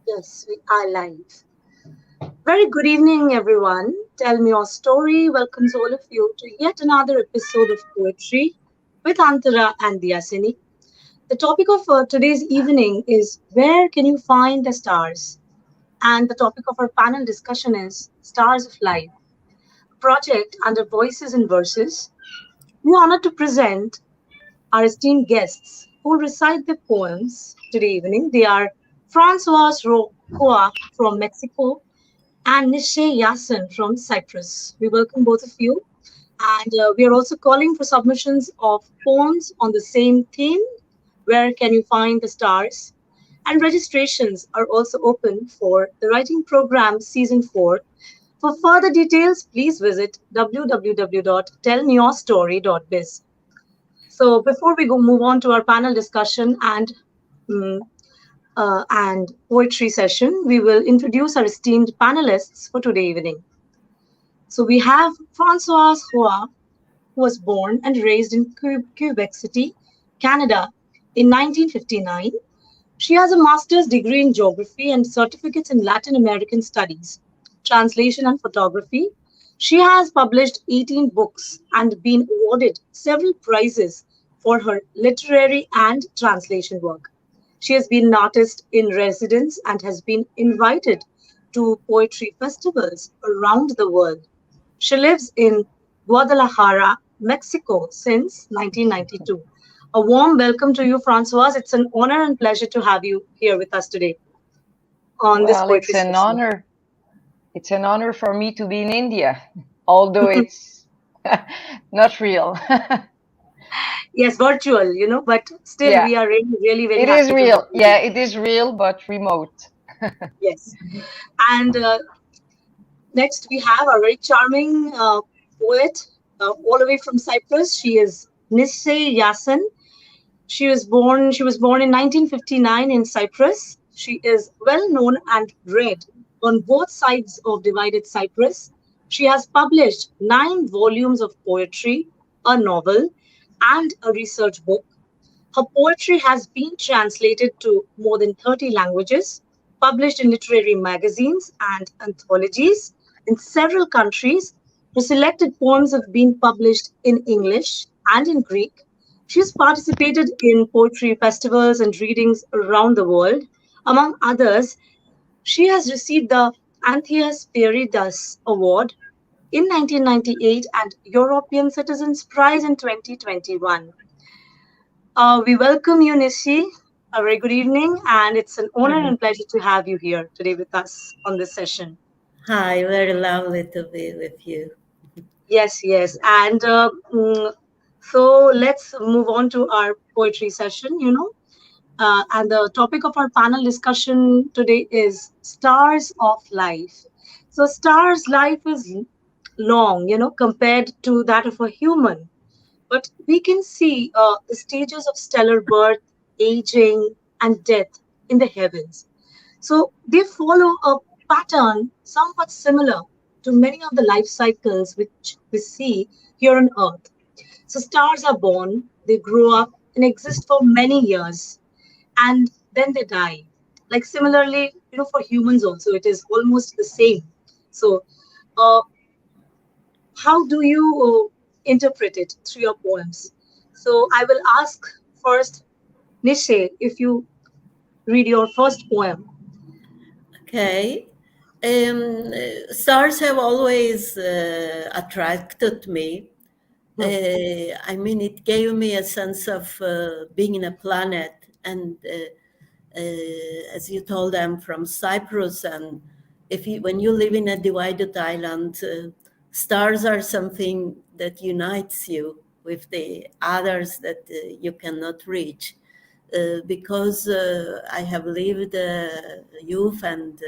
Yes, we are live. Very good evening, everyone. Tell me your story. Welcomes all of you to yet another episode of Poetry with Antara and Deyasini. The topic of today's evening is Where Can You Find the Stars? And the topic of our panel discussion is Stars of Life, a project under Voices and Verses. We are honored to present our esteemed guests who will recite their poems today evening. They are Francoise Hua from Mexico and Nisei Yassen from Cyprus. We welcome both of you. And we are also calling for submissions of poems on the same theme. Where can you find the stars? And registrations are also open for the writing program season 4. For further details, please visit www.tellmeyourstory.biz. So before we go move on to our panel discussion mm, and poetry session, we will introduce our esteemed panelists for today evening. So we have Francoise Hua, who was born and raised in Quebec City, Canada in 1959. She has a master's degree in geography and certificates in Latin American studies, translation and photography. She has published 18 books and been awarded several prizes for her literary and translation work. She has been an artist in residence and has been invited to poetry festivals around the world. She lives in Guadalajara, Mexico since 1992. A warm welcome to you, Francoise. It's an honor and pleasure to have you here with us today on this Well, poetry session. It's an honor for me to be in India, although it's not real. Yes, virtual, but still Yeah, we are really, really very it is happy to have real. you. Yeah, it is real, but remote. Yes. And next we have a very charming poet all the way from Cyprus. She is Nisei Yassen. She was born in 1959 in Cyprus. She is well known and read on both sides of divided Cyprus. She has published 9 volumes of poetry, a novel, and a research book. Her poetry has been translated to more than 30 languages, published in literary magazines and anthologies in several countries. Her selected poems have been published in English and in Greek. She has participated in poetry festivals and readings around the world. Among others, she has received the Anthias Peridas Award in 1998 and European Citizens Prize in 2021. We welcome you, Nishi. A very good evening, and it's an honor and pleasure to have you here today with us on this session. Hi, very lovely to be with you. Yes, yes. And so let's move on to our poetry session. And the topic of our panel discussion today is stars of life. So, stars' life is long, compared to that of a human. But we can see the stages of stellar birth, aging, and death in the heavens. So they follow a pattern somewhat similar to many of the life cycles which we see here on Earth. So stars are born, they grow up and exist for many years, and then they die. Like similarly, for humans also, it is almost the same. So, uh, how do you interpret it through your poems? So I will ask first, Nishe, if you read your first poem. Okay. Stars have always attracted me. Hmm. I mean, it gave me a sense of being in a planet. And as you told, I'm from Cyprus. And when you live in a divided island, stars are something that unites you with the others that you cannot reach. Because I have lived youth and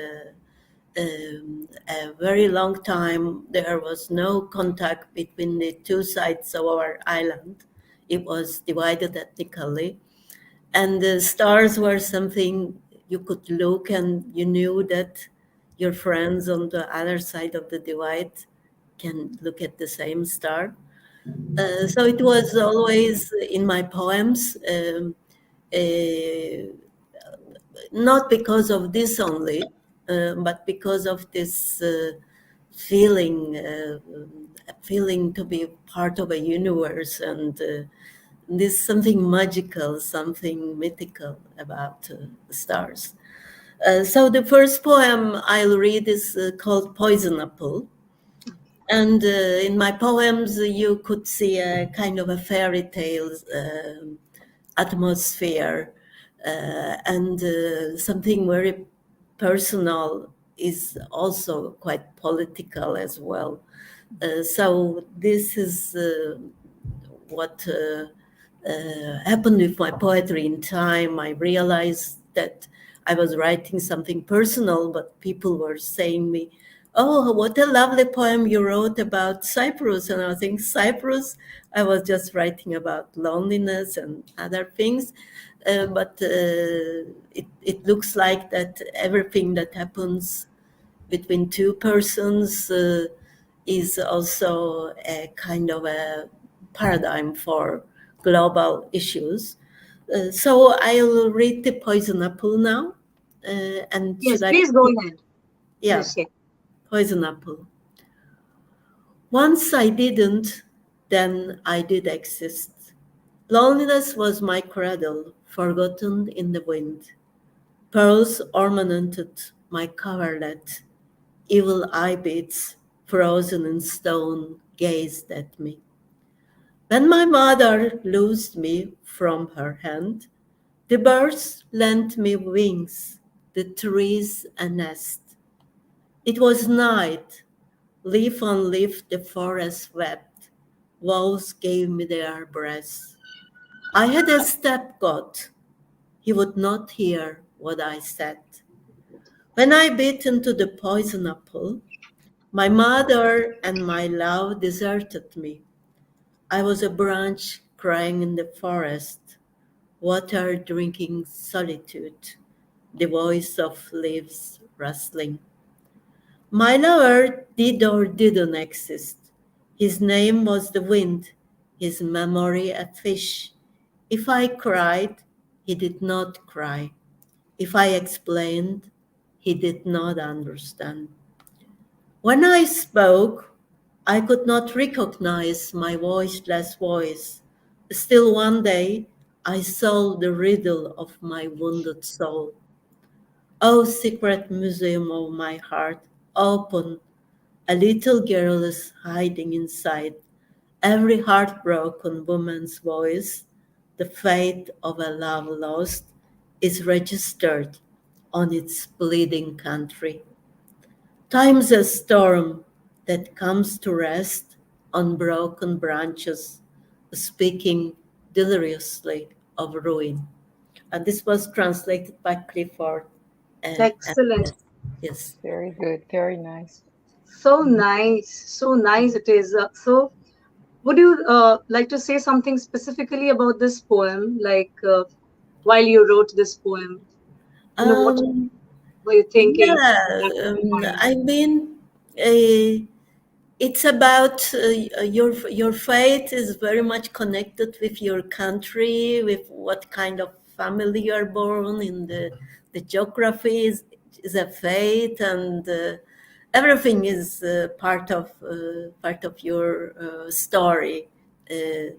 a very long time, there was no contact between the two sides of our island. It was divided ethnically. And the stars were something you could look and you knew that your friends on the other side of the divide can look at the same star. So it was always in my poems. Uh, not because of this only, but because of this feeling, feeling to be part of a universe, and there's something magical, something mythical about the stars. So the first poem I'll read is called Poison Apple. And in my poems, you could see a kind of a fairy tale atmosphere, and something very personal is also quite political as well. So this is what happened with my poetry in time. I realized that I was writing something personal, but people were saying me, "Oh, what a lovely poem you wrote about Cyprus." And I think Cyprus, I was just writing about loneliness and other things. But it looks like that everything that happens between two persons is also a kind of a paradigm for global issues. So I'll read the Poison Apple now. And Yes, should I? please go ahead, Yeah, Nisei. Poison Apple. Once I didn't, then I did exist. Loneliness was my cradle, forgotten in the wind. Pearls ornamented my coverlet. Evil eye beads, frozen in stone, gazed at me. When my mother loosed me from her hand, the birds lent me wings, the trees a nest. It was night, leaf on leaf the forest wept, wolves gave me their breath. I had a step-god, he would not hear what I said. When I bit into the poison apple, my mother and my love deserted me. I was a branch crying in the forest, water drinking solitude, the voice of leaves rustling. My lover did or didn't exist. His name was the wind, his memory a fish. If I cried, he did not cry. If I explained, he did not understand. When I spoke, I could not recognize my voiceless voice. Still one day, I solved the riddle of my wounded soul. O secret museum of my heart, open. A little girl is hiding inside every heartbroken woman's voice. The fate of a love lost is registered on its bleeding country. Time's a storm that comes to rest on broken branches, speaking deliriously of ruin. And this was translated by Clifford. And Excellent. yes, yes. Very good. Very nice. So nice. So nice it is. So, would you like to say something specifically about this poem? Like, while you wrote this poem, what Um, were you thinking yeah, at that point? I mean, uh, it's about your fate is very much connected with your country, with what kind of family you are born in. The geography is a fate, and everything is part of your story. Uh,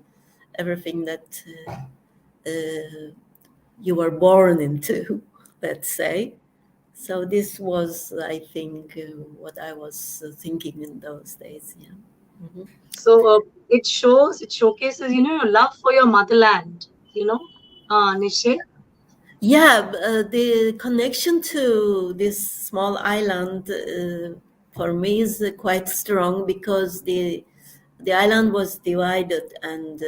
Everything that you were born into, let's say. So this was, I think, what I was thinking in those days. Yeah. Mhm. So, it showcases, your love for your motherland, Nishay. Yeah, the connection to this small island for me is quite strong because the island was divided, and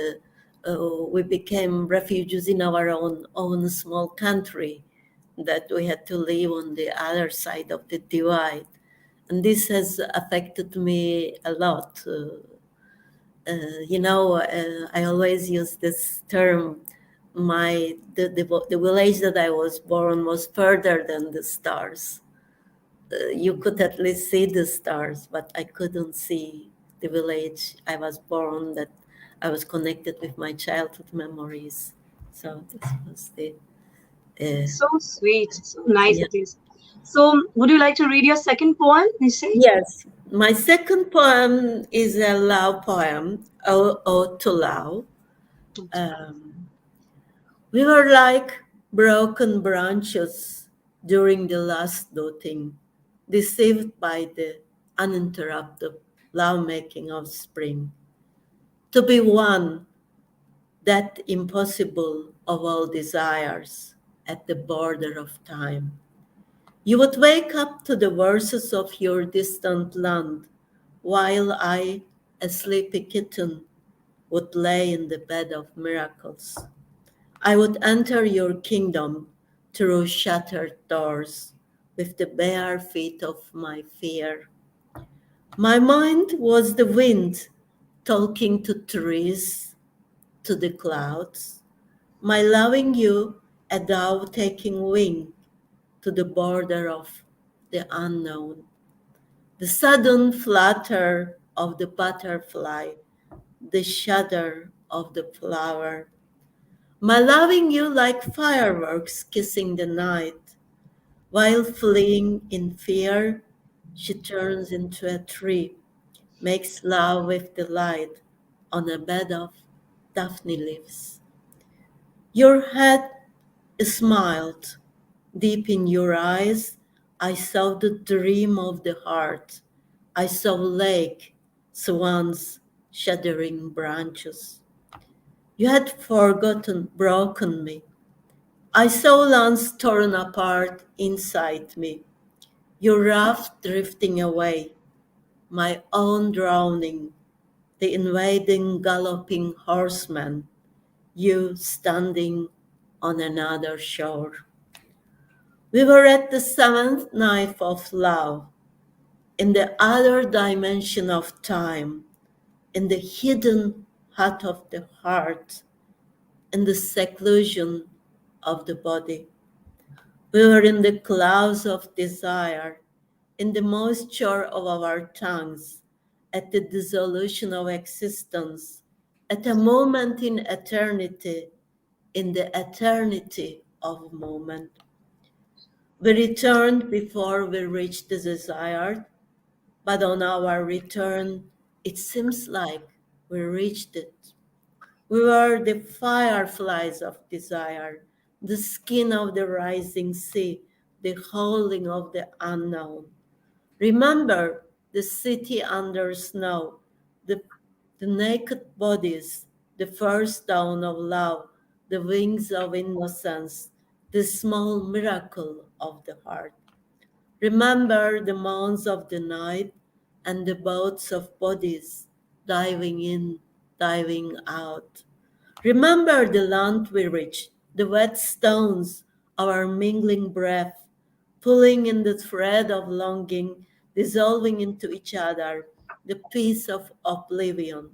we became refugees in our own small country that we had to live on the other side of the divide, and this has affected me a lot. I always use this term. The village that I was born was further than the stars. You could at least see the stars, but I couldn't see the village I was born. That I was connected with my childhood memories. So this was So sweet, so nice Yeah. it is. So, would you like to read your second poem, Nisei? Yes, my second poem is a love poem, Ode to Love. Um, we were like broken branches during the last dotting, deceived by the uninterrupted lovemaking of spring. To be one, that impossible of all desires at the border of time. You would wake up to the verses of your distant land, while I, a sleepy kitten, would lay in the bed of miracles. I would enter your kingdom through shattered doors with the bare feet of my fear. My mind was the wind talking to trees, to the clouds, my loving you a dove taking wing to the border of the unknown. The sudden flutter of the butterfly, the shudder of the flower. My loving you like fireworks kissing the night, while fleeing in fear, she turns into a tree, makes love with delight on a bed of daphne leaves. Your head smiled. Deep in your eyes, I saw the dream of the heart. I saw lake, swans, shuddering branches. You had forgotten, broken me. I saw lands torn apart inside me. Your raft drifting away, my own drowning, the invading galloping horseman, you standing on another shore. We were at the seventh knife of love, in the other dimension of time, in the hidden heart of the heart, in the seclusion of the body. We were in the clouds of desire, in the moisture of our tongues, at the dissolution of existence, at a moment in eternity, in the eternity of moment. We returned before we reached the desired, but on our return, it seems like we reached it. We were the fireflies of desire, the skin of the rising sea, the howling of the unknown. Remember the city under snow, the, the naked bodies, the first dawn of love, the wings of innocence, the small miracle of the heart. Remember the moans of the night and the boats of bodies diving in, diving out. Remember the land we reached, the wet stones, our mingling breath, pulling in the thread of longing, dissolving into each other, the peace of oblivion.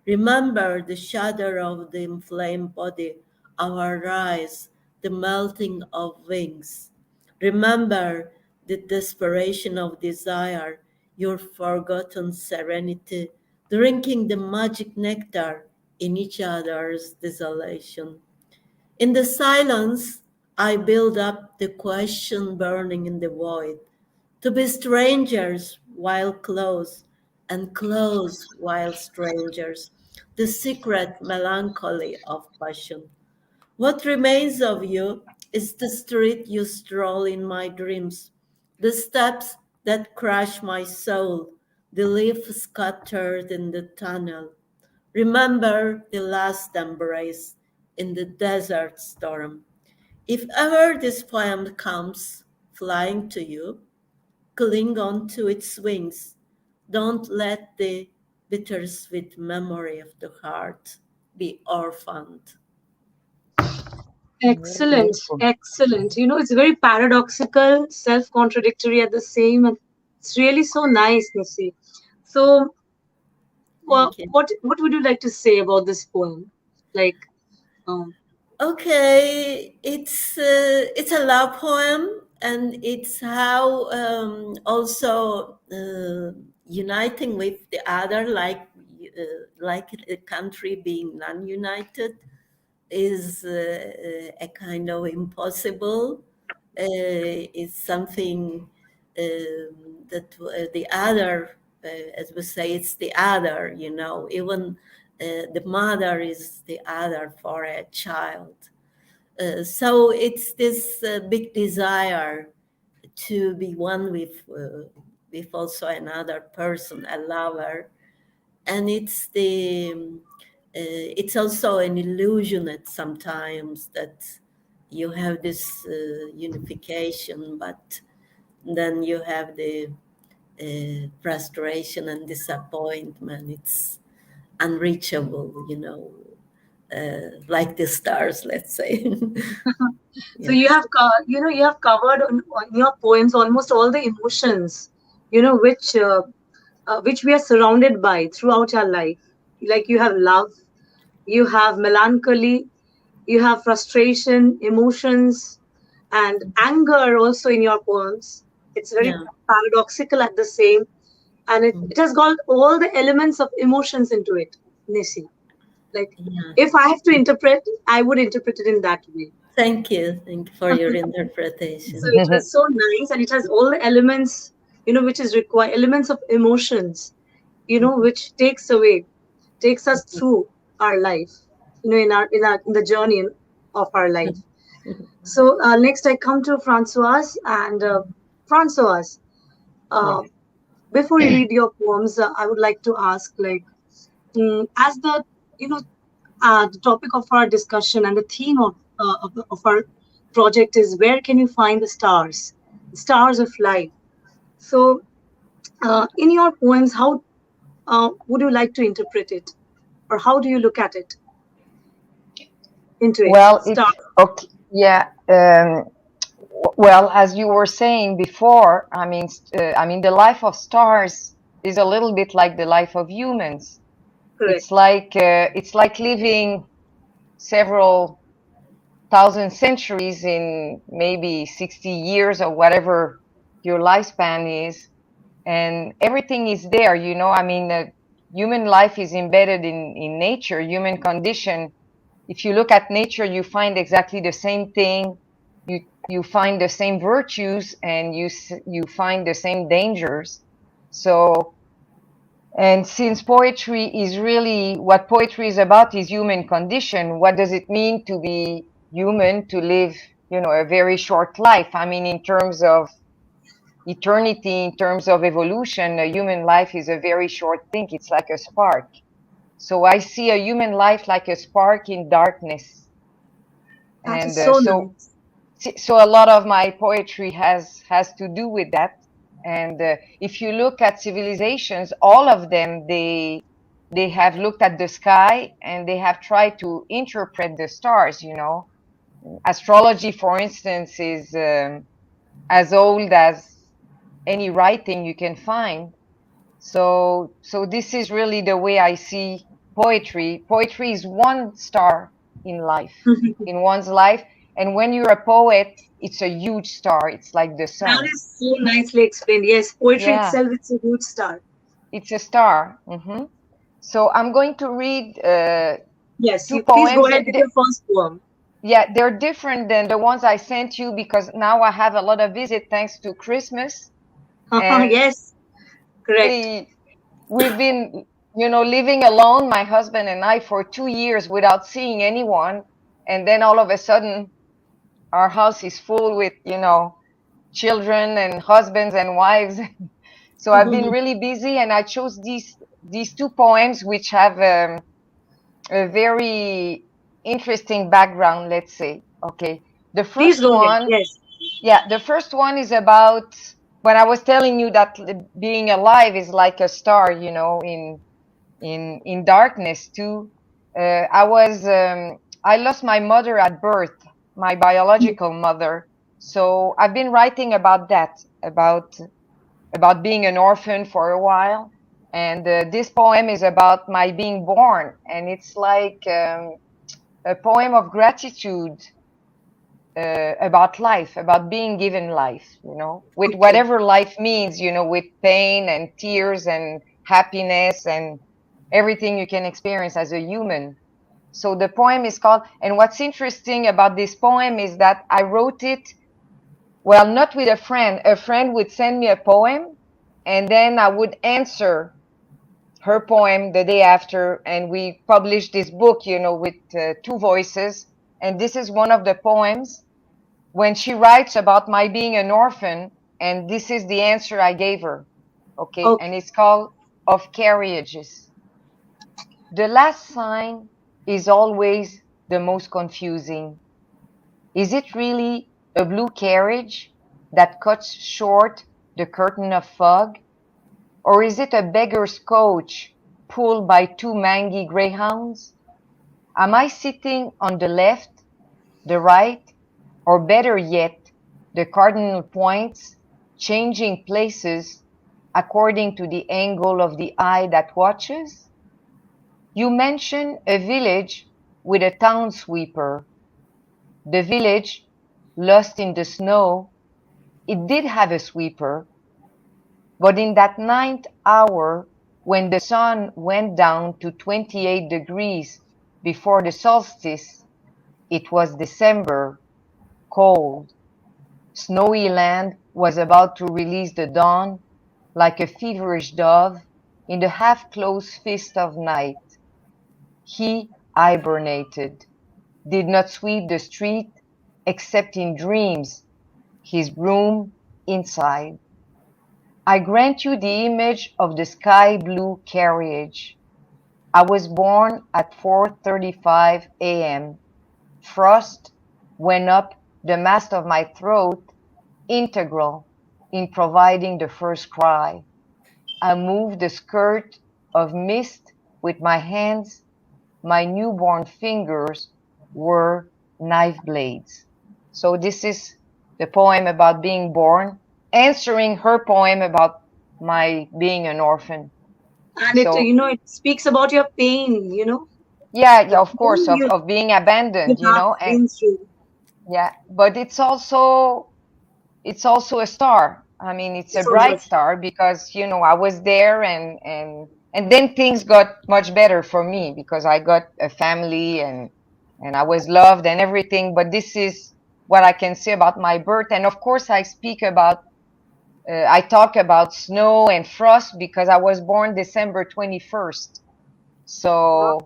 Remember the shudder of the inflamed body, our rise, the melting of wings. Remember the desperation of desire, your forgotten serenity, drinking the magic nectar in each other's desolation. In the silence, I build up the question burning in the void, to be strangers while close, and close while strangers, the secret melancholy of passion. What remains of you is the street you stroll in my dreams, the steps that crush my soul, the leaf scattered in the tunnel. Remember the last embrace in the desert storm. If ever this poem comes flying to you, cling on to its wings. Don't let the bittersweet memory of the heart be orphaned. Very Excellent, beautiful. excellent. It's very paradoxical, self-contradictory at the same, and it's really so nice, Nisei. So, Thank you. what would you like to say about this poem? Like, um, Okay, it's a love poem, and it's how also uniting with the other, like a country being non-united. is a kind of impossible. Is something that the other, as we say, it's the other, you know, even the mother is the other for a child. So it's this big desire to be one with also another person, a lover, and it's also an illusion at sometimes that you have this unification, but then you have the frustration and disappointment. It's unreachable, you know, like the stars, let's say. So Yeah, you have, you have covered on your poems almost all the emotions, which we are surrounded by throughout our life. Like you have love, you have melancholy, you have frustration, emotions, and anger also in your poems. It's very yeah, paradoxical at the same, and it has got all the elements of emotions into it, Nisi. Like, yeah. if I have to interpret, I would interpret it in that way. Thank you for your So interpretation. it was so nice, and it has all the elements, which is required, elements of emotions, which takes us through our life, in the journey of our life. So next, I come to Francoise, and Francoise, Yeah, uh, before you read your poems, I would like to ask, like, as you know the topic of our discussion and the theme of our project is, where can you find the stars of life? So, in your poems, how would you like to interpret it, or how do you look at it, into it? Well, Stars. it's okay. Yeah. Well, as you were saying before, I mean, the life of stars is a little bit like the life of humans. Correct. It's like living several thousand centuries in maybe 60 years or whatever your lifespan is, and everything is there. I mean, human life is embedded in nature, human condition. If you look at nature, you find exactly the same thing. You find the same virtues, and you find the same dangers. So, and since poetry is really what poetry is about, is human condition. What does it mean to be human, to live, a very short life? I mean, in terms of eternity, in terms of evolution, a human life is a very short thing. It's like a spark. So I see a human life like a spark in darkness. That And is so nice. so a lot of my poetry has to do with that. And if you look at civilizations, all of them, they have looked at the sky and they have tried to interpret the stars. Astrology, for instance, is as old as any writing you can find. So this is really the way I see poetry. Poetry is one star in life, in one's life. And when you're a poet, it's a huge star. It's like the That sun. is so nicely explained. Yes, poetry Yeah, itself, it's a huge star. it's a star. So I'm going to read Yes, two you please go poems. ahead with your first poem. Yeah, they're different than the ones I sent you because now I have a lot of visit thanks to Christmas. And Yes, correct. really, we've been, living alone, my husband and I, for 2 years without seeing anyone. And then all of a sudden, our house is full with, children and husbands and wives. So I've been really busy, and I chose these two poems, which have a very interesting background, let's say. Okay. The Please first go ahead. one, Yes. yeah, the first one is about when I was telling you that being alive is like a star, in darkness too. I lost my mother at birth, my biological mother. So I've been writing about that, about being an orphan for a while. And this poem is about my being born, and it's like a poem of gratitude about life, about being given life, with Okay. whatever life means, with pain and tears and happiness and everything you can experience as a human. So the poem is called, and what's interesting about this poem is that I wrote it, well, not with a friend. A friend would send me a poem, and then I would answer her poem the day after, and we published this book, with two voices. And this is one of the poems when she writes about my being an orphan, and this is the answer I gave her. Okay, Okay. and it's called Of Carriages. The last sign is always the most confusing. Is it really a blue carriage that cuts short the curtain of fog? Or is it a beggar's coach pulled by two mangy greyhounds? Am I sitting on the left, the right, or better yet, the cardinal points, changing places according to the angle of the eye that watches? You mention a village with a town sweeper. The village, lost in the snow, it did have a sweeper, but in that ninth hour, when the sun went down to 28 degrees before the solstice, it was December, cold. Snowy land was about to release the dawn like a feverish dove in the half-closed fist of night. He hibernated, did not sweep the street except in dreams, his room inside. I grant you the image of the sky-blue carriage. I was born at 4:35 a.m. Frost went up the mast of my throat, integral in providing the first cry. I moved the skirt of mist with my hands. My newborn fingers were knife blades. So this is the poem about being born, answering her poem about my being an orphan. And it, So it speaks about your pain, yeah, the yeah, of course, pain of being you abandoned, have and been through. yeah, but it's also a star. I mean, it's a It's all bright right. star because, I was there, and then things got much better for me because I got a family, and I was loved and everything. But this is what I can say about my birth. And of course, I talk about snow and frost because I was born December 21st. Wow.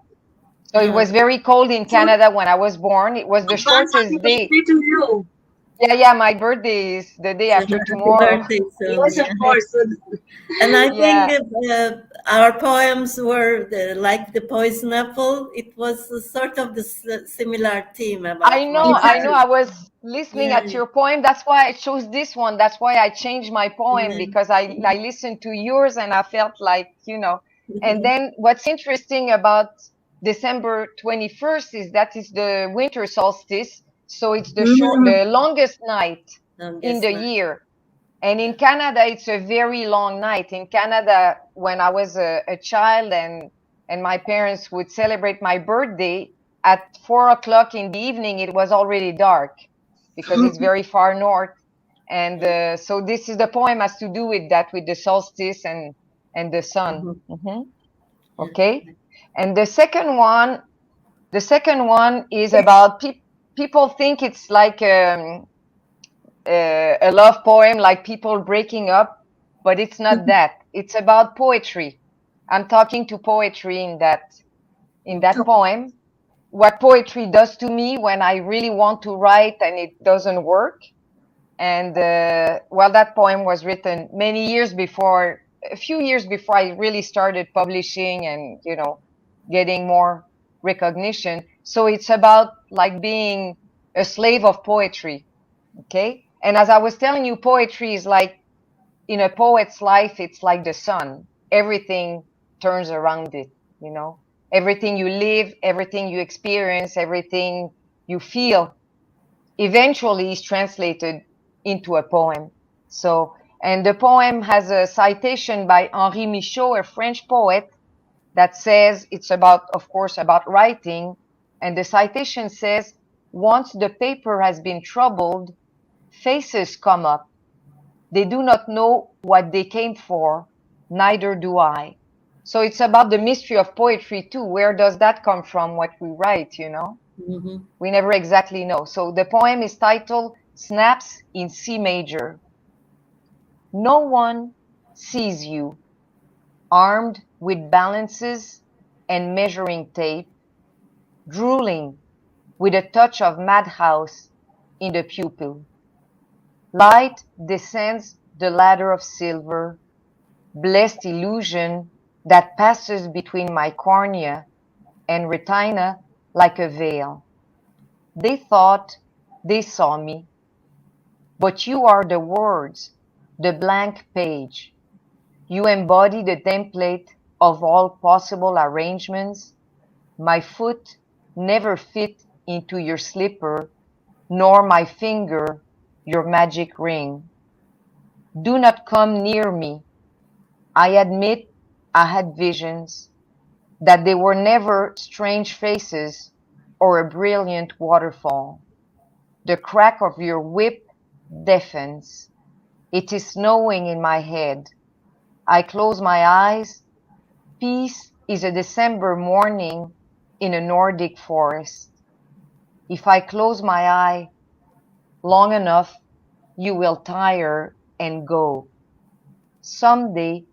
So it was very cold in So Canada when I was born. It was the advance happy shortest day. birthday to you. Yeah, yeah, my birthday is the day So after happy tomorrow. birthday, Yes, of Sonia. course. And I think Yeah. our poems were like the poison apple. It was a sort of the similar theme I about know, love. I know. Exactly. I was listening Yeah, at your poem. That's why I chose this one. That's why I changed my poem yeah. because I listened to yours and I felt like. And then what's interesting about December 21st is that it's the winter solstice. So it's Mm. the longest night in Longest the night. year. And in Canada, it's a very long night. In Canada, when I was a child and my parents would celebrate my birthday, at 4 o'clock in the evening, it was already dark because it's very far north. And so this is the poem has to do with that, with the solstice and the sun. Mhm. Okay. And the second one is about people think it's like a love poem, like people breaking up, but it's not that. It's about poetry. I'm talking to poetry in that Okay. poem. What poetry does to me when I really want to write and it doesn't work. And well, that poem was written a few years before I really started publishing and getting more recognition. So it's about like being a slave of poetry. Okay. And as I was telling you, poetry is like in a poet's life, it's like the sun. Everything turns around it, you know. Everything you live, everything you experience, everything you feel eventually is translated into a poem. So, and the poem has a citation by Henri Michaud, a French poet, that says it's about, of course, about writing. And the citation says, once the paper has been troubled, faces come up. They do not know what they came for, neither do I. So it's about the mystery of poetry too. Where does that come from, what we write, Mm-hmm. We never exactly know. So the poem is titled Snaps in C Major. No one sees you, armed with balances and measuring tape, drooling with a touch of madhouse in the pupil. Light descends the ladder of silver, blessed illusion that passes between my cornea and retina like a veil. They thought they saw me, but you are the words, the blank page. You embody the template of all possible arrangements. My foot never fit into your slipper, nor my finger your magic ring. Do not come near me. I admit I had visions, that they were never strange faces or a brilliant waterfall. The crack of your whip deafens. It is snowing in my head. I close my eyes. Peace is a December morning in a Nordic forest. If I close my eye long enough, you will tire and go. Someday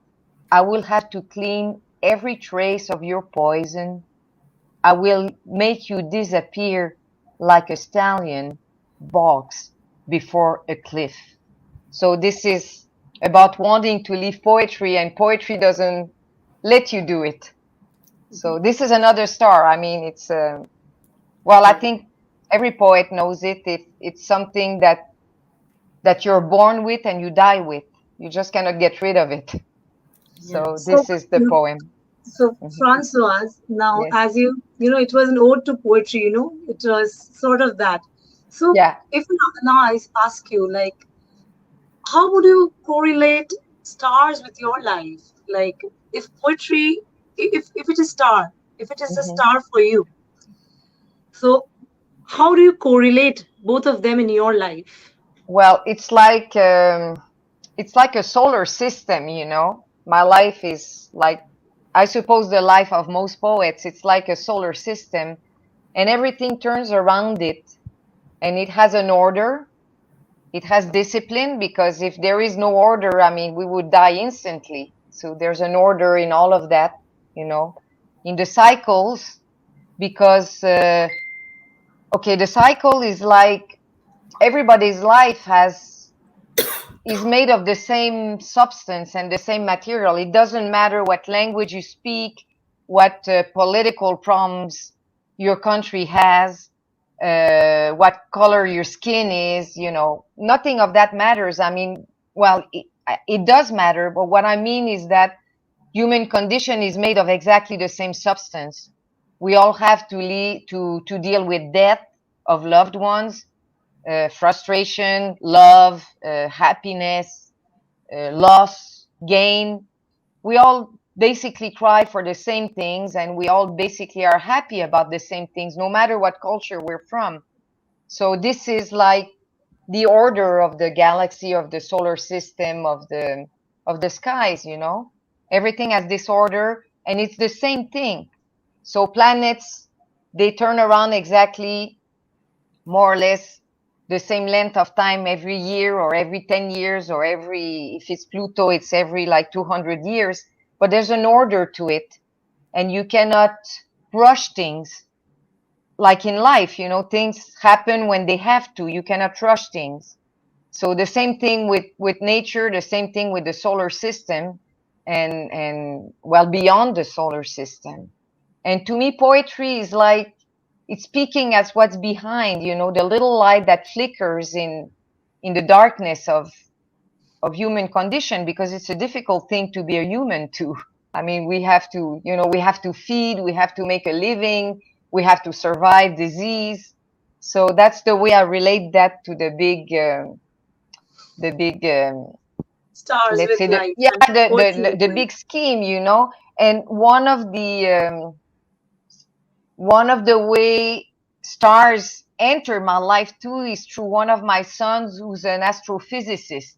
I will have to clean every trace of your poison. I will make you disappear like a stallion balks before a cliff. So this is about wanting to leave poetry, and poetry doesn't let you do it. So this is another star. I mean, it's well, I Yeah. think every poet knows it. It's something that you're born with and you die with. You just cannot get rid of it. So Yes. So, this is the poem. so Mhm. Francoise, now Yes. as it was an ode to poetry, it was sort of that. So, Yeah. if now I ask you, like, how would you correlate stars with your life? Like, if poetry, if it is star, if it is a hmm star for you, so how do you correlate both of them in your life? Well, it's like a solar system, My life is like, I suppose, the life of most poets. It's like a solar system, and everything turns around it, and it has an order. It has discipline, because if there is no order, I mean, we would die instantly. So there's an order in all of that, in the cycles, because, okay, the cycle is like everybody's life is made of the same substance and the same material. It doesn't matter what language you speak, what political problems your country has, what color your skin is, nothing of that matters. I mean, well, it does matter, but what I mean is that human condition is made of exactly the same substance. We all have to deal with death of loved ones, frustration, love, happiness, loss, gain. We all basically cry for the same things, and we all basically are happy about the same things, no matter what culture we're from. So this is like the order of the galaxy, of the solar system, of the skies. Everything has this order, and it's the same thing. So planets, they turn around exactly, more or less, the same length of time every year, or every 10 years, or if it's Pluto, it's every like 200 years. But there's an order to it, and you cannot rush things. Like in life, things happen when they have to. You cannot rush things. So the same thing with nature, the same thing with the solar system, and well, beyond the solar system. And to me, poetry is like, it's speaking as what's behind, the little light that flickers in the darkness of human condition, because it's a difficult thing to be a human too. I mean, we have to feed, we have to make a living, we have to survive disease. So that's the way I relate that to the big, Stars let's with say, the life yeah, and the, poetry the with the life. big scheme. And one of the way stars enter my life too is through one of my sons, who's an astrophysicist.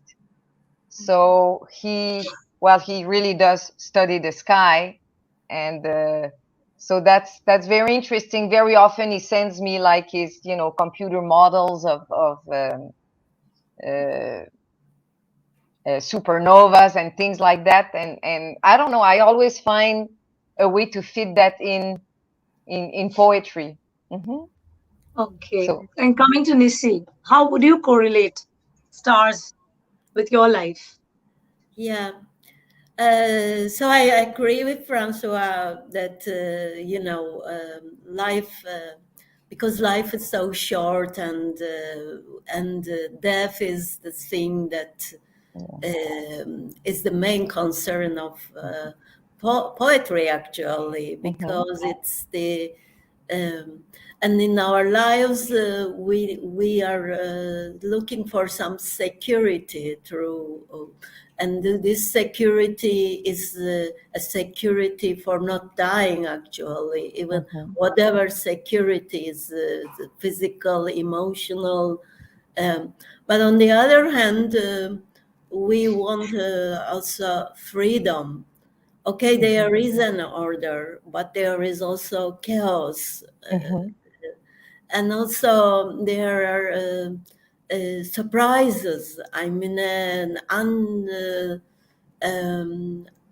So well, he really does study the sky, and so that's very interesting. Very often he sends me like his, computer models of uh, supernovas and things like that, and I don't know, I always find a way to fit that in poetry. Hmm. Okay. So And coming to Nisei, how would you correlate stars with your life? Yeah. So I agree with Francois that life, because life is so short, and death is the thing that is the main concern of poetry, actually, hmm because it's the um, and in our lives we are looking for some security through and this security is a security for not dying, actually, even hmm whatever security is physical, emotional, but on the other hand, we want also freedom. Okay, there is an order, but there is also chaos. hmm And also there are surprises. I mean, an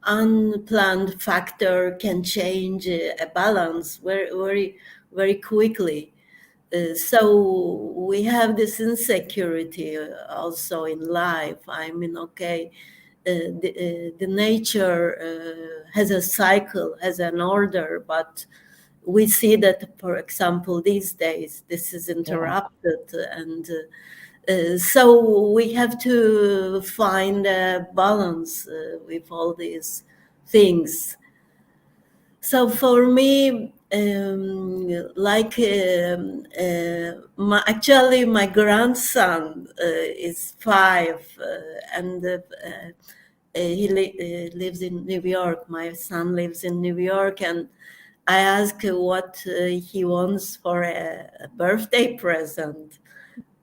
unplanned factor can change a balance very, very, very quickly. So we have this insecurity also in life. I mean, okay, the nature has a cycle, has an order, but we see that, for example, these days this is yeah. interrupted, and so we have to find a balance with all these things. So for me, actually, my grandson is 5, and lives in New York. My son lives in New York, and I asked what he wants for a birthday present,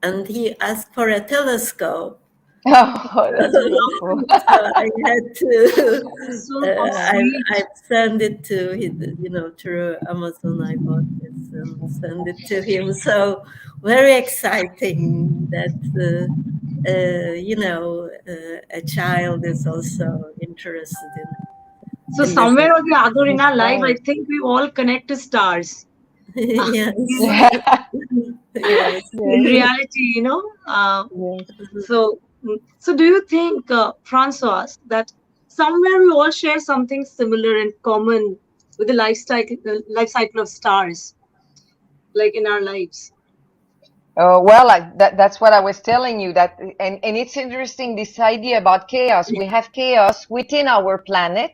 and he asked for a telescope. Oh, that's beautiful. So I had to, So sweet. I sent it to him, through Amazon. I bought this and sent it to him. So very exciting that, a child is also interested So in this. somewhere or the other in our life, I Right. think we all connect to stars. Yes, In, Yeah. yes. in Yes. reality, Yes. so do you think, Francois, that somewhere we all share something similar in common with life cycle of stars, like in our lives? Well, that's what I was telling you, that, and it's interesting, this idea about chaos. We have chaos within our planet.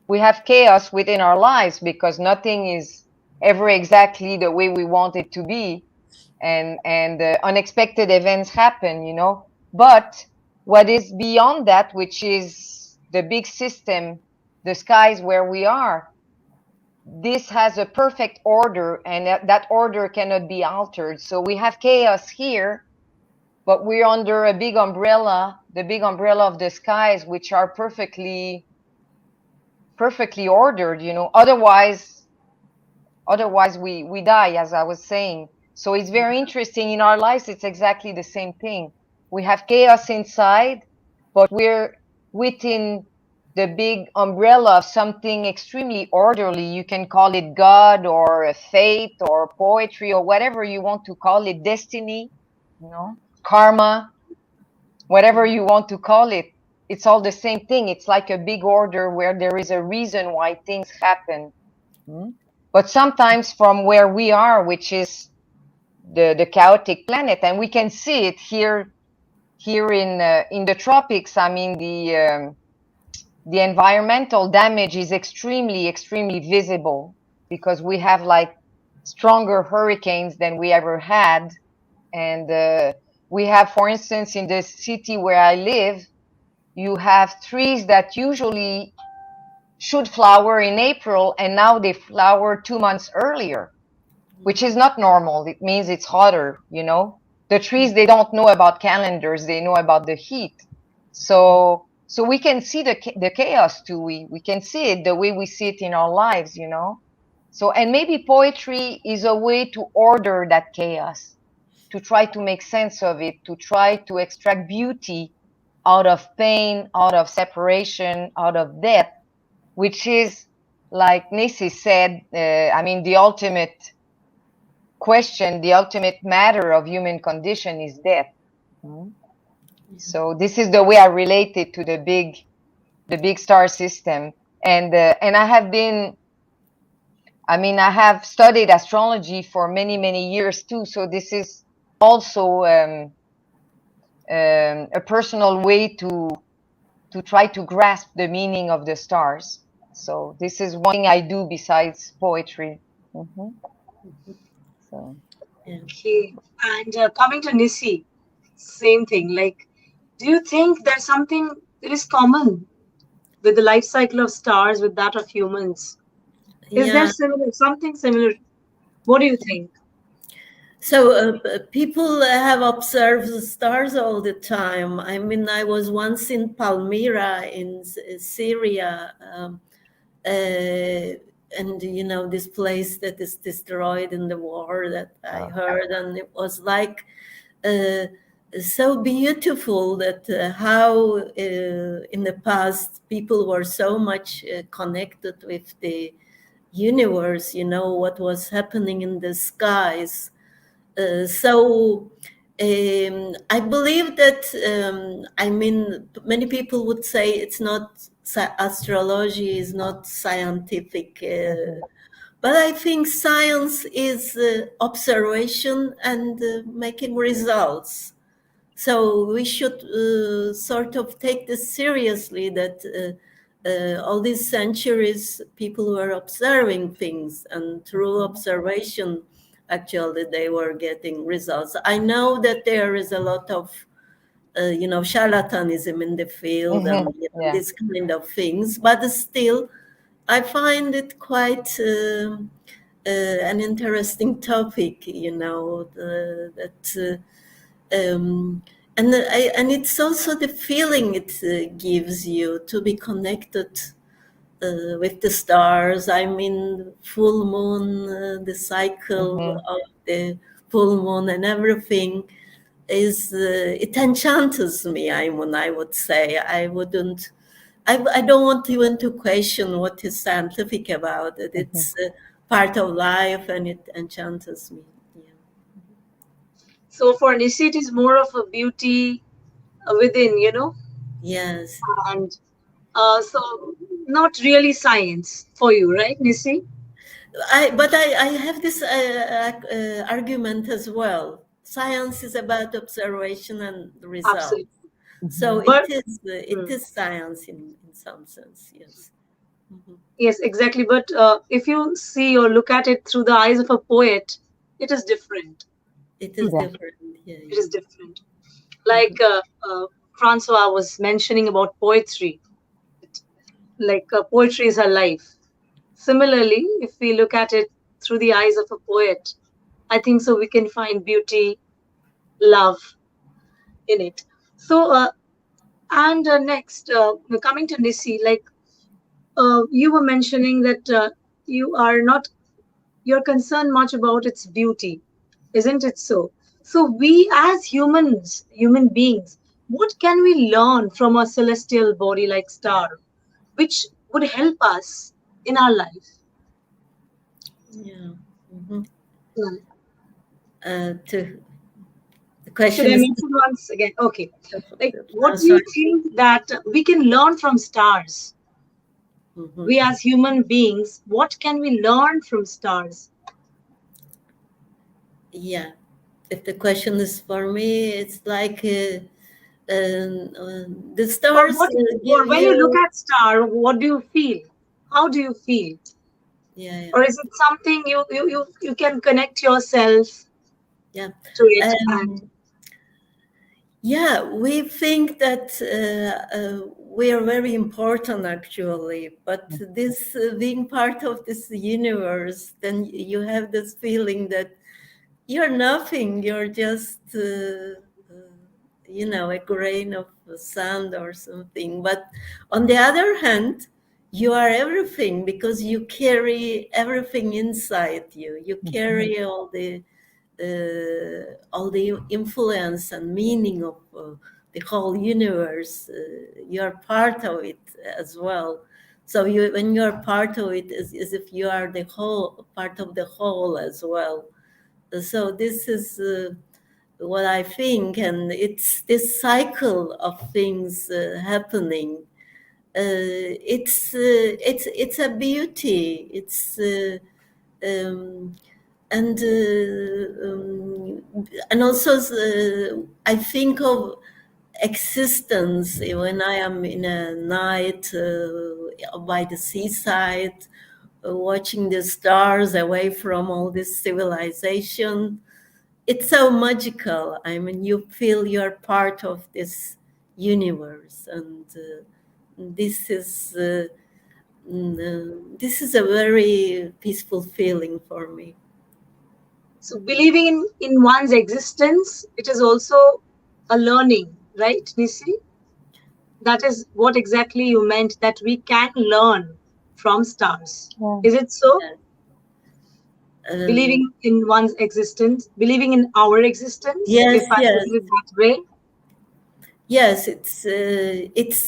We have chaos within our lives because nothing is ever exactly the way we want it to be, and unexpected events happen, But what is beyond that, which is the big system, the skies where we are, this has a perfect order, and that order cannot be altered. So we have chaos here, but we're under a big umbrella, the big umbrella of the skies, which are perfectly ordered, otherwise we die, as I was saying. So it's very interesting. In our lives, it's exactly the same thing. We have chaos inside, but we're within the big umbrella of something extremely orderly. You can call it God or a fate or poetry or whatever you want to call it, destiny, karma, whatever you want to call it. It's all the same thing. It's like a big order where there is a reason why things happen. Hmm? But sometimes from where we are, which is the chaotic planet, and we can see it here in the tropics. I mean, the environmental damage is extremely visible because we have like stronger hurricanes than we ever had, and we have, for instance, in the city where I live, you have trees that usually should flower in April, and now they flower 2 months earlier, which is not normal. It means it's hotter. The trees, they don't know about calendars, they know about the heat. So So we can see the chaos too. We can see it the way we see it in our lives, you know. So, and maybe poetry is a way to order that chaos, to try to make sense of it, to try to extract beauty out of pain, out of separation, out of death, which is, like Nisei said, I mean, the ultimate question, the ultimate matter of human condition is death. Mm. So this is the way I relate it to the big star system. And I have been, I mean, I have studied astrology for many, many years too. So this is also a personal way to try to grasp the meaning of the stars. So this is one thing I do besides poetry. Mm-hmm. So. Okay. And coming to Nisei, same thing. Like, do you think there's something that is common with the life cycle of stars with that of humans? Is there Yeah. something similar? What do you think? So people have observed the stars all the time. I mean, I was once in Palmyra in Syria, and you know, this place that is destroyed in the war that I heard, and it was like uh, so beautiful that how in the past people were so much connected with the universe, you know, what was happening in the skies. So I believe that, I mean, many people would say it's not, astrology is not scientific, but I think science is observation and making results. So we should sort of take this seriously, that all these centuries people were observing things, and through observation actually they were getting results. I know that there is a lot of you know, charlatanism in the field, and you know, Yeah. these kind of things, but still I find it quite an interesting topic, you know, and it's also the feeling it gives you to be connected with the stars. I mean, full moon, the cycle of the full moon and everything is, it enchants me. I mean, I would say I wouldn't. I don't want even to question what is scientific about it. It's part of life, and it enchants me. Yeah. So for Nisei, it is more of a beauty within, you know, Yes. and so not really science for you, right, Nisei? But I have this argument as well. Science is about observation and result. Absolutely. So But it is science in some sense. Yes. Mhm. yes, exactly. But if you see or look at it through the eyes of a poet, it is different. It is Yeah. different. Yeah. It is different. Mhm. Like Francois was mentioning about poetry, like poetry is her life. Similarly, if we look at it through the eyes of a poet, I think so we can find beauty, love in it. So, and next, coming to Nisei, like you were mentioning that you are not, you're concerned much about its beauty, isn't it so? So, we as humans, human beings, what can we learn from a celestial body like star, which would help us in our life? Yeah. Mhm. Hmm. To the Should question I is, mention once again? Okay. Like, what do you sorry. think that we can learn from stars? Mhm. We as human beings, what can we learn from stars? Yeah. If the question is for me, it's like the Or stars what, give or when you look you. at star, what do you feel? How do you feel? Yeah. Yeah. Or is it something you can connect yourself Yeah. to it? And Um, Yeah, we think that we are very important actually, but this being part of this universe, then you have this feeling that you're nothing. You're just a grain of sand or something. But on the other hand, you are everything because you carry everything inside you. You carry all the influence and meaning of the whole universe. You're part of it as well. So when you're part of it, is as if you are the whole part of the whole as well. So this is what I think, and it's this cycle of things happening. It's a beauty. It's and and also I think of existence when I am in a night by the seaside, watching the stars away from all this civilization. It's so magical. I mean, you feel you're part of this universe, and this is a very peaceful feeling for me. So believing in one's existence, it is also a learning, right, Nisei? That is what exactly you meant, that we can learn from stars. Yeah. Is it so? Um, Believing in one's existence, believing in our existence, yes, if I yes, put it that way. yes. It's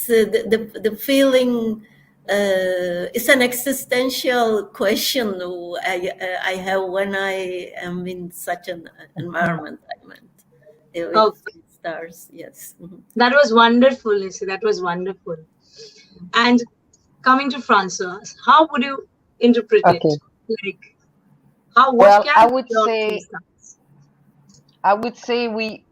the feeling. It's an existential question I have when I am in such an environment. I meant with Okay. stars. Yes. Mhm. That was wonderful, Nisei. That was wonderful. And coming to Francois, how would you interpret it? Okay. Like, what Well, can I we would learn from say stars?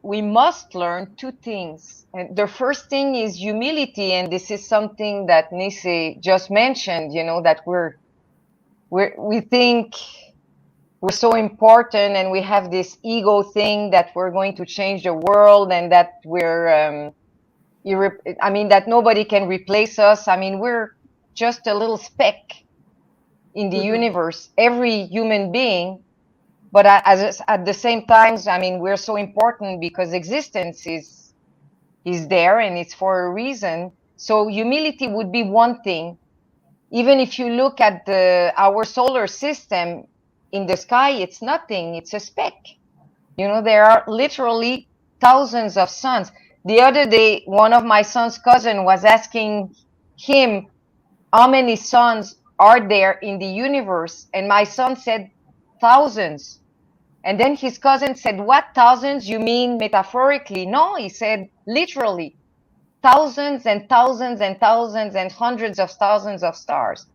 we must learn two things. And the first thing is humility, and this is something that Nisei just mentioned. That we think we're so important, and we have this ego thing that we're going to change the world, and that that nobody can replace us. I mean, we're just a little speck in the Mhm. universe, every human being. But at the same time, I mean, we're so important because existence is there, and it's for a reason. So humility would be one thing. Even if you look at our solar system, in the sky, it's nothing. It's a speck. There are literally thousands of suns. The other day, one of my son's cousin was asking him how many suns are there in the universe, and my son said thousands. And then his cousin said, "What, thousands? You mean metaphorically?" No, he said literally thousands and thousands and thousands and hundreds of thousands of stars.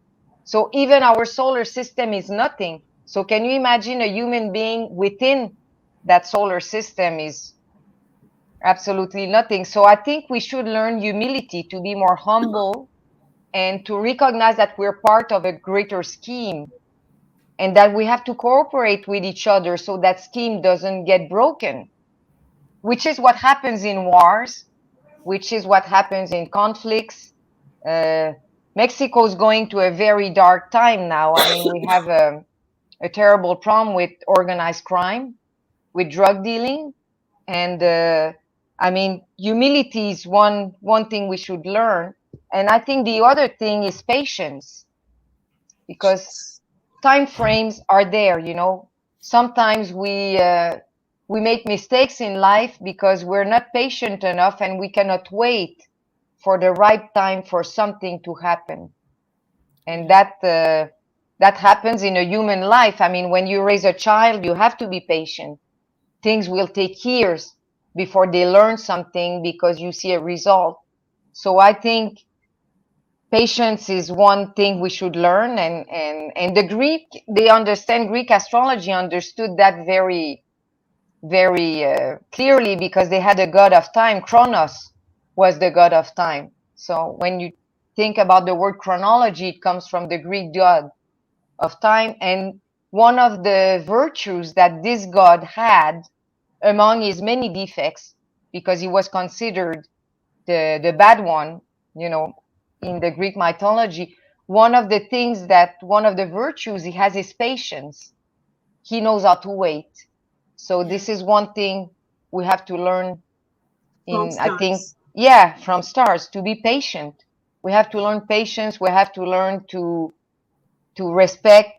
So even our solar system is nothing. So can you imagine a human being within that solar system is absolutely nothing. So I think we should learn humility, to be more humble, and to recognize that we're part of a greater scheme, and that we have to cooperate with each other so that scheme doesn't get broken, which is what happens in wars, which is what happens in conflicts. Mexico is going to a very dark time now. I mean, we have a terrible problem with organized crime, with drug dealing, and I mean, humility is one thing we should learn. And I think the other thing is patience, because time frames are there. Sometimes we make mistakes in life because we're not patient enough, and we cannot wait for the right time for something to happen. And that happens in a human life. I mean, when you raise a child, you have to be patient. Things will take years before they learn something because you see a result. So I think patience is one thing we should learn. And the Greek, they understand Greek astrology, understood that very, very clearly, because they had a god of time. Kronos was the god of time. So when you think about the word chronology, it comes from the Greek god of time. And one of the virtues that this god had, among his many defects, because he was considered the bad one, in the Greek mythology, one of the virtues he has is patience. He knows how to wait. So Yeah. this is one thing we have to learn From I think, stars. yeah, from stars, to be patient. We have to learn patience. We have to learn to respect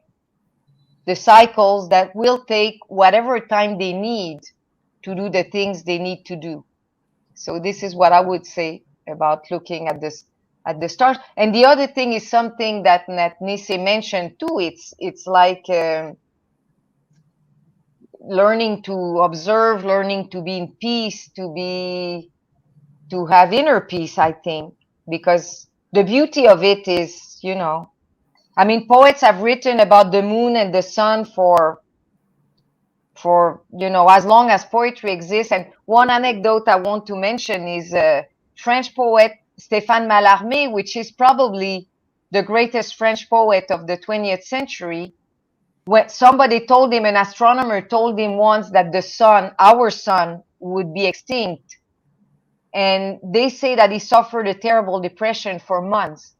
the cycles that will take whatever time they need to do the things they need to do. So this is what I would say about looking at this, at the stars. And the other thing is something that Nisei mentioned too. It's like learning to observe, learning to be in peace, to have inner peace, I think, because the beauty of it is, I mean, poets have written about the moon and the sun for as long as poetry exists. And one anecdote I want to mention is French poet Stéphane Mallarmé, which is probably the greatest French poet of the 20th century. When somebody told him, an astronomer told him once that the sun, our sun, would be extinct. And they say that he suffered a terrible depression for months,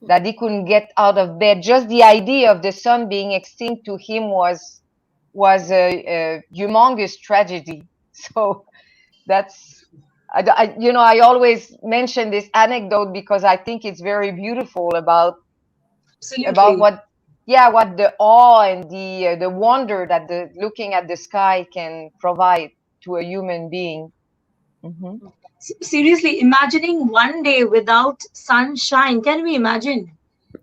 that he couldn't get out of bed. Just the idea of the sun being extinct to him was a humongous tragedy. So that's, I always mention this anecdote because I think it's very beautiful about Absolutely. what the awe and the wonder that the looking at the sky can provide to a human being. Mm-hmm. Seriously, imagining one day without sunshine, can we imagine?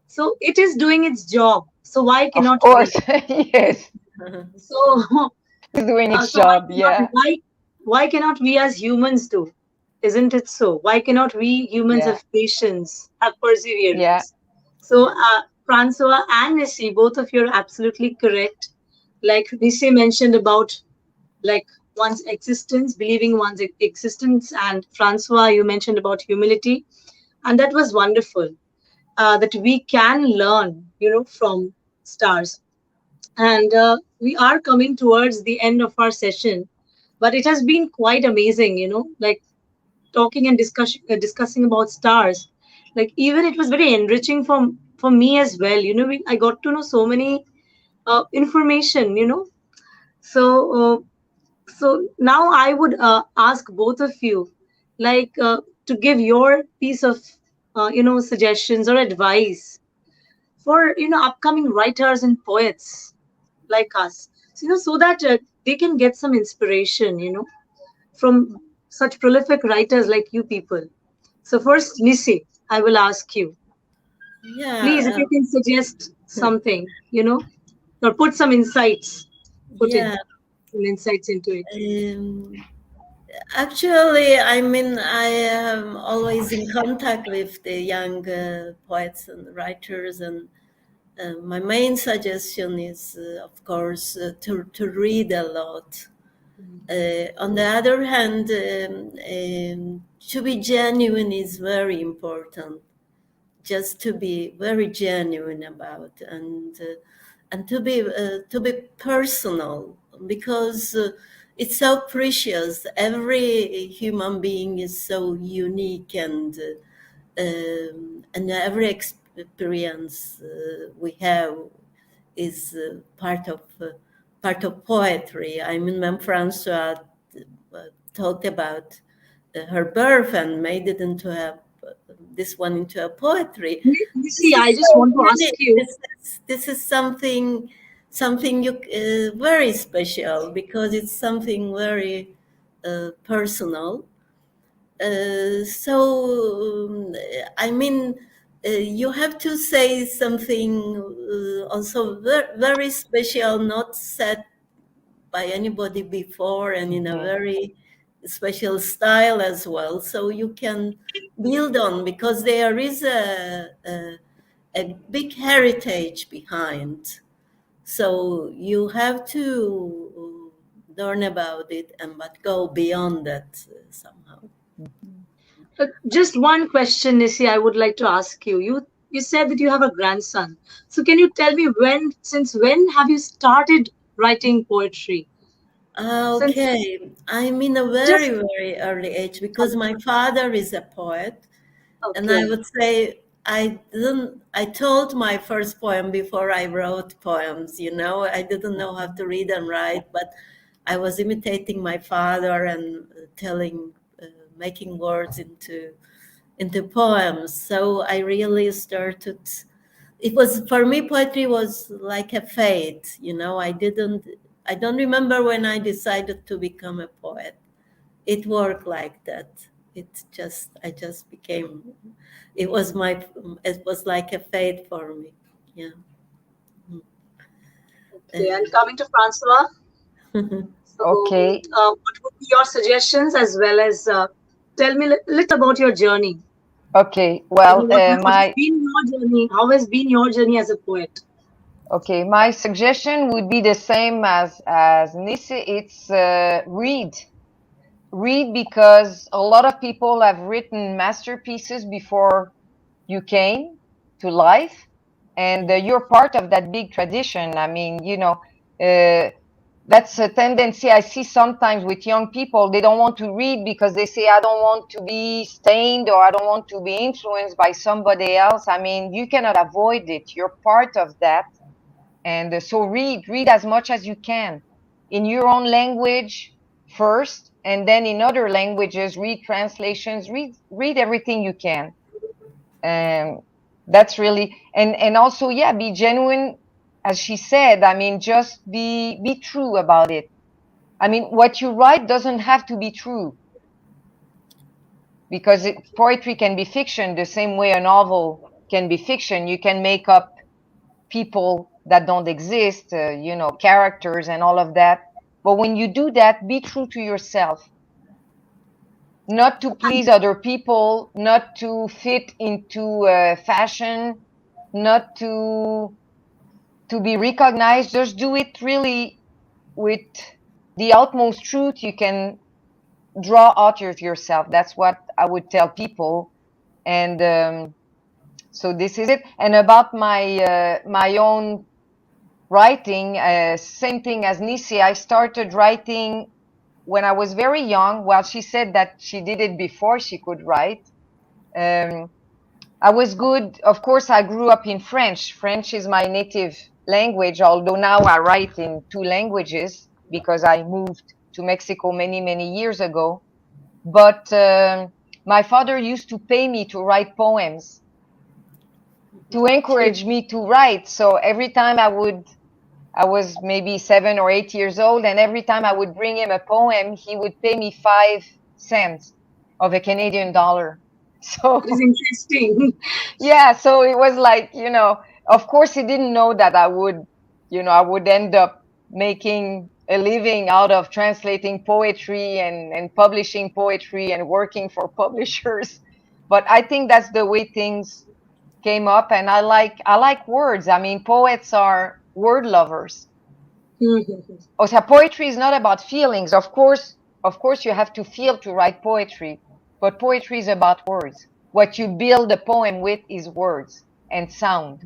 So it is doing its job. So why Of cannot we? course, yes, So, it's doing its so why job. cannot Yeah, why cannot we as humans do? Isn't it so? Why cannot we humans yeah, have patience, have yeah. perseverance? So, Francois and Nissi, both of you are absolutely correct. Like Nissi mentioned about like one's existence, believing one's existence, and Francois, you mentioned about humility, and that was wonderful. That we can learn, from stars. And we are coming towards the end of our session, but it has been quite amazing, like talking and discussing about stars. Like even it was very enriching for me as well. I got to know so many information. So so now I would ask both of you, like to give your piece of suggestions or advice for upcoming writers and poets like us, so that they can get some inspiration, from such prolific writers like you people. So first, Nisi, I will ask you, please, if Yeah, you can suggest something, or put some insights, put in yeah. some insights into it. Um, Actually, I mean, I am always in contact with the young poets and writers, and my main suggestion is, of course, to read a lot. On the other hand, to be genuine is very important. Just to be very genuine about, and to be personal, because it's so precious. Every human being is so unique, and every experience we have is part of poetry. I mean, when Francois talked about her birth and made it into a this one into a poetry. This Nisi, is I just so want to ask really, you. this is something you very special, because it's something very personal. I mean, you have to say something also very special, not said by anybody before, and in a Mm-hmm. very special style as well. So you can build on, because there is a big heritage behind. So you have to learn about it, and but go beyond that somehow. Just one question, Nisi, I would like to ask you. You said that you have a grandson. So can you tell me since when have you started writing poetry? Since Okay, I'm in a very, just very early age, because my father is a poet, and I okay. would say I told my first poem before I wrote poems, I didn't know how to read and write, but I was imitating my father and telling making words into poems. So I really started. It was, for me, poetry was like a fate. I don't remember when I decided to become a poet. It worked like that. I just became. It was like a fate for me. Yeah. Okay, and coming to Francois, so Okay. what would be your suggestions as well as tell me a little about your journey? Okay. You know, Well, what has been your journey? How has been your journey as a poet? my suggestion would be the same as Nisei. It's read because a lot of people have written masterpieces before you came to life, and you're part of that big tradition. I mean, that's a tendency I see sometimes with young people. They don't want to read because they say, I don't want to be stained or I don't want to be influenced by somebody else. I mean, you cannot avoid it. You're part of that. And so read as much as you can in your own language first, and then in other languages, read translations, read everything you can. Um, that's really, and also, yeah, be genuine, as she said. I mean, just be true about it. I mean, what you write doesn't have to be true, because poetry can be fiction the same way a novel can be fiction. You can make up people that don't exist, characters and all of that. But when you do that, be true to yourself, not to please other people, not to fit into fashion, not to be recognized. Just do it really with the utmost truth you can draw out of yourself. That's what I would tell people. And so this is it. And about my own writing, same thing as Nisei. I started writing when I was very young. Well, she said that she did it before she could write. I was good. Of course, I grew up in French. French is my native language, although now I write in two languages because I moved to Mexico many, many years ago. But my father used to pay me to write poems to encourage me to write. So every time I was maybe 7 or 8 years old, and every time I would bring him a poem, he would pay me 5 cents of a Canadian dollar. That is So interesting. yeah, so it was like, of course he didn't know that I would end up making a living out of translating poetry and publishing poetry and working for publishers. But I think that's the way things came up, and I like words. I mean, poets are word lovers. Mhm. O sea, poetry is not about feelings. Of course, you have to feel to write poetry, but poetry is about words. What you build a poem with is words and sound.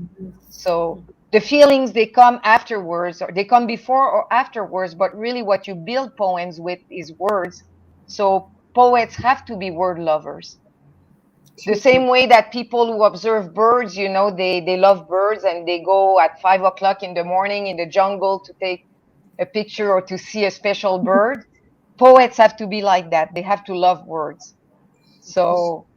So the feelings, they come afterwards, or they come before or afterwards, but really what you build poems with is words. So poets have to be word lovers. The True, true. same way that people who observe birds, they love birds and they go at 5 o'clock in the morning in the jungle to take a picture or to see a special bird. Poets have to be like that. They have to love words. So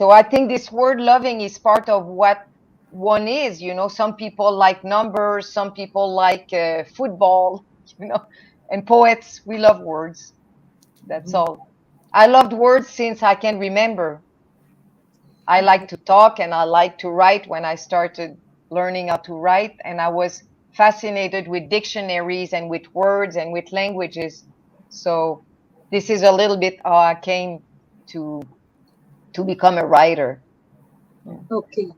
I think this word loving is part of what one is. Some people like numbers, some people like football, and poets, we love words. That's all. I loved words since I can remember. I like to talk and I like to write when I started learning how to write. And I was fascinated with dictionaries and with words and with languages. So this is a little bit how I came to become a writer. Yeah. Okay.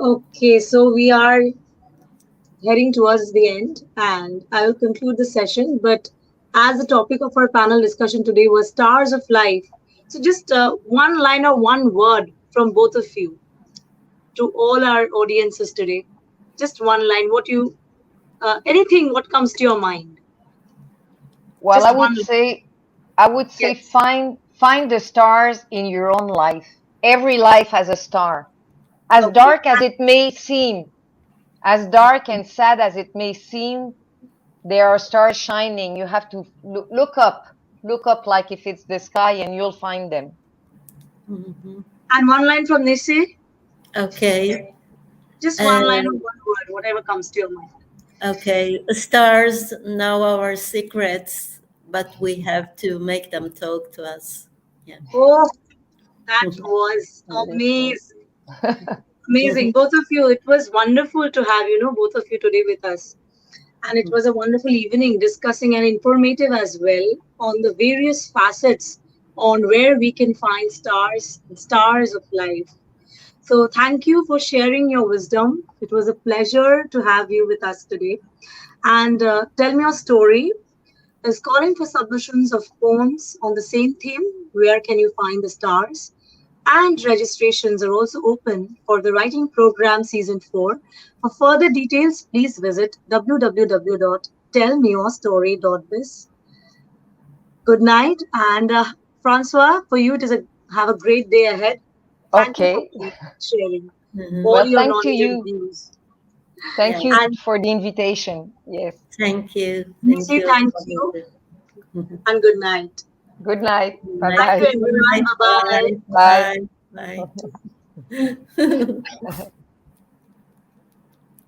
Okay, so we are heading towards the end, and I will conclude the session. But as the topic of our panel discussion today was stars of life, so just one line or one word from both of you to all our audiences today. Just one line. Anything what comes to your mind. Well, Just one line. I would say Yes. find the stars in your own life. Every life has a star. As Okay. dark as it may seem, as dark and sad as it may seem, there are stars shining. You have to look up. Look up like if it's the sky and you'll find them. Mhm. And one line from Nisei. Okay. Just one line or one word, whatever comes to your mind. Okay. Stars know our secrets, but we have to make them talk to us. Yeah. Oh, that was Beautiful. amazing. Amazing. Both of you. It was wonderful to have, both of you today with us. And it was a wonderful evening discussing and informative as well on the various facets on where we can find stars of life. So thank you for sharing your wisdom. It was a pleasure to have you with us today. And tell me your story. Is calling for submissions of poems on the same theme. Where can you find the stars? And registrations are also open for the writing program season 4. For further details, please visit www.tellmeyourstory.biz. Good night, and Francois, for you, have a great day ahead. Thank you for Okay. sharing Mhm. all Well, your thank knowledge and you. views. Thank Yes. you And for the invitation. Yes. Thank you. Thank Nisi, you. thank you, and good night. Good night. Bye Night. Thank you, bye. Good everyone. night. Bye bye. Bye. Bye. Bye. Bye.